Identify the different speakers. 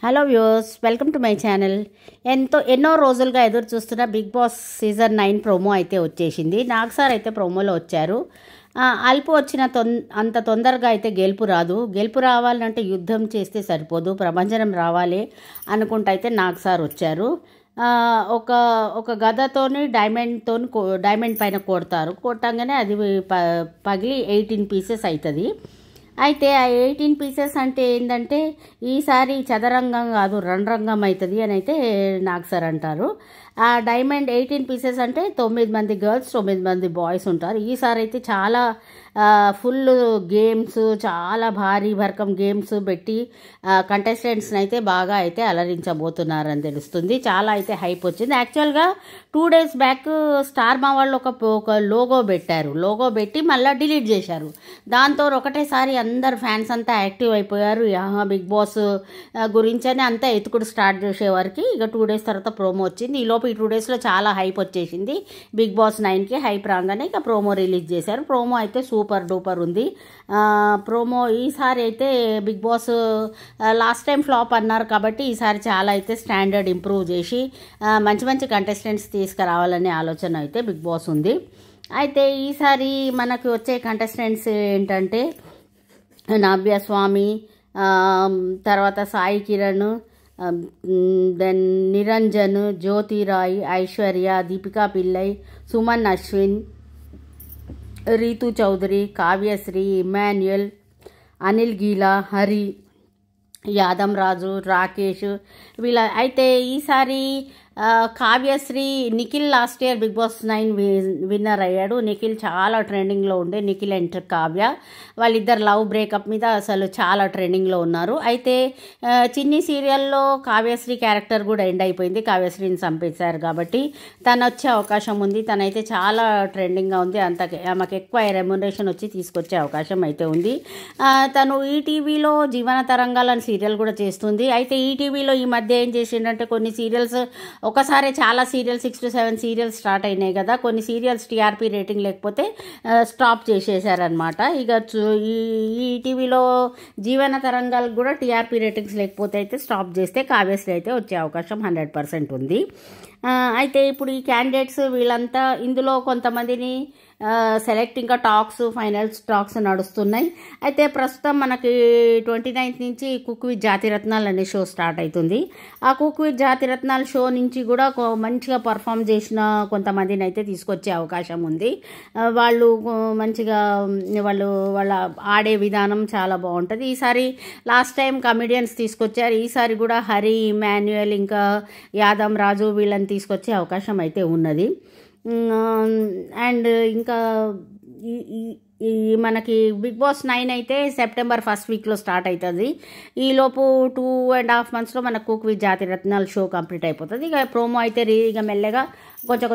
Speaker 1: Hello viewers, welcome to my channel. ఎన్నో రోజులుగా ఎదురు చూస్తున్న బిగ్ బాస్ సీజన్ 9 ప్రోమో అయితే వచ్చేసింది. నాగ్ సార్ అయితే ప్రోమోలో వచ్చారు. అల్పు వచ్చిన అంత తొందరగా అయితే గెలుపు రాదు. గెలుపు రావాలంటే యుద్ధం చేస్తే సరిపోదు, ప్రభంజనం రావాలి అనుకుంటూ అయితే నాగ్ సార్ వచ్చారు. ఒక ఒక గదతోని డైమండ్ పైన కొడతారు. కొట్టంగానే అది పగిలి 18 పీసెస్ అవుతుంది. అయితే ఆ 18 పీసెస్ అంటే ఏంటంటే ఈసారి చదరంగం కాదు రణరంగం అవుతుంది అని అయితే నాగ్ సార్ అంటారు. ఆ డైమండ్ 18 పీసెస్ అంటే 9 మంది గర్ల్స్ 9 మంది బాయ్స్ ఉంటారు. ఈసారి అయితే చాలా ఫుల్ గేమ్స్, చాలా భారీ భరకం గేమ్స్ పెట్టి కంటెస్టెంట్స్ని అయితే బాగా అయితే అలరించబోతున్నారని తెలుస్తుంది. చాలా అయితే హైప్ వచ్చింది. యాక్చువల్గా 2 days బ్యాక్ స్టార్ మా వాళ్ళు ఒక లోగో పెట్టారు. లోగో పెట్టి మళ్ళీ డిలీట్ చేశారు. దాంతో ఒకటేసారి అందరు ఫ్యాన్స్ అంతా యాక్టివ్ అయిపోయారు. బిగ్ బాస్ గురించి అని అంతా ఎత్తుకుడు స్టార్ట్ చేసేవారికి ఇక 2 days తర్వాత ప్రోమో వచ్చింది. ఈలోపు ఈ 2 daysలో చాలా హైప్ వచ్చేసింది. బిగ్ బాస్ 9కి హైప్ రాగానే ఇక ప్రోమో రిలీజ్ చేశారు. ప్రోమో అయితే సూపర్ డూపర్ ఉంది. ప్రోమో ఈసారి అయితే Bigg Boss last time flop అన్నారు కాబట్టి ఈసారి చాలా అయితే స్టాండర్డ్ ఇంప్రూవ్ చేసి మంచి మంచి కంటెస్టెంట్స్ తీసుకురావాలనే ఆలోచన అయితే బిగ్ బాస్ ఉంది. అయితే ఈసారి మనకు వచ్చే కంటెస్టెంట్స్ ఏంటంటే నవ్య స్వామి, తర్వాత సాయి కిరణ్, దెన్ నిరంజన్, జ్యోతిరాయ్, ఐశ్వర్య, దీపికా పిల్లై, సుమన్ అశ్విన్, రీతు చౌదరి, కావ్యశ్రీ, ఇమాన్యుయల్, అనిల్ గీలా, హరి, యాదం రాజు, రాకేష్ వీళ్ళ. అయితే ఈసారి Kavyasri, Nikhil last year Bigg Boss 9 winner అయ్యాడు. నిఖిల్ చాలా ట్రెండింగ్లో ఉండే. నిఖిల్ అండ్ కావ్య వాళ్ళిద్దరు లవ్ బ్రేకప్ మీద అసలు చాలా ట్రెండింగ్లో ఉన్నారు. అయితే చిన్ని సీరియల్లో కావ్యశ్రీ క్యారెక్టర్ కూడా ఎండ్ అయిపోయింది. కావ్యశ్రీని చంపేశారు కాబట్టి తను వచ్చే అవకాశం ఉంది. తనైతే చాలా ట్రెండింగ్గా ఉంది. ఆమెకు ఎక్కువ రెమ్యునరేషన్ వచ్చి తీసుకొచ్చే అవకాశం అయితే ఉంది. తను ఈటీవీలో జీవన తరంగాలని సీరియల్ కూడా చేస్తుంది. అయితే ఈటీవీలో ఈ మధ్య ఏం చేసిందంటే కొన్ని సీరియల్స్ ఒకసారి చాలా సీరియల్స్ 6 to 7 సీరియల్స్ స్టార్ట్ అయినాయి కదా, కొన్ని సీరియల్స్ టీఆర్పీ రేటింగ్ లేకపోతే స్టాప్ చేసేసారనమాట. ఇక ఈ టీవీలో జీవన తరంగాలకు కూడా టీఆర్పీ రేటింగ్స్ లేకపోతే అయితే స్టాప్ చేస్తే కావ్యశ్రీ అయితే వచ్చే అవకాశం 100% ఉంది. అయితే ఇప్పుడు ఈ క్యాండిడేట్స్ వీళ్ళంతా ఇందులో కొంతమందిని సెలెక్ట్, ఇంకా ఫైనల్స్ టాక్స్ నడుస్తున్నాయి. అయితే ప్రస్తుతం మనకి 29th నుంచి కుక్ విత్ జాతిరత్నాలు అనే షో స్టార్ట్ అవుతుంది. ఆ కుక్ విత్ జాతిరత్నాలు షో నుంచి కూడా మంచిగా పర్ఫామ్ చేసిన కొంతమందిని అయితే తీసుకొచ్చే అవకాశం ఉంది. వాళ్ళు మంచిగా వాళ్ళ ఆడే విధానం చాలా బాగుంటుంది. ఈసారి లాస్ట్ టైం కమెడియన్స్ తీసుకొచ్చారు. ఈసారి కూడా హరి, ఇమాన్యుయల్, ఇంకా యాదం రాజు వీళ్ళని తీసుకొచ్చే అవకాశం అయితే ఉన్నది. అండ్ ఇంకా మనకి బిగ్ బాస్ 9 అయితే సెప్టెంబర్ 1st వీక్లో స్టార్ట్ అవుతుంది. ఈలోపు 2.5 monthsలో మన cook with Jathiratnalu show complete అయిపోతుంది. ఇక ప్రోమో అయితే ఇక మెల్లగా కొంచెం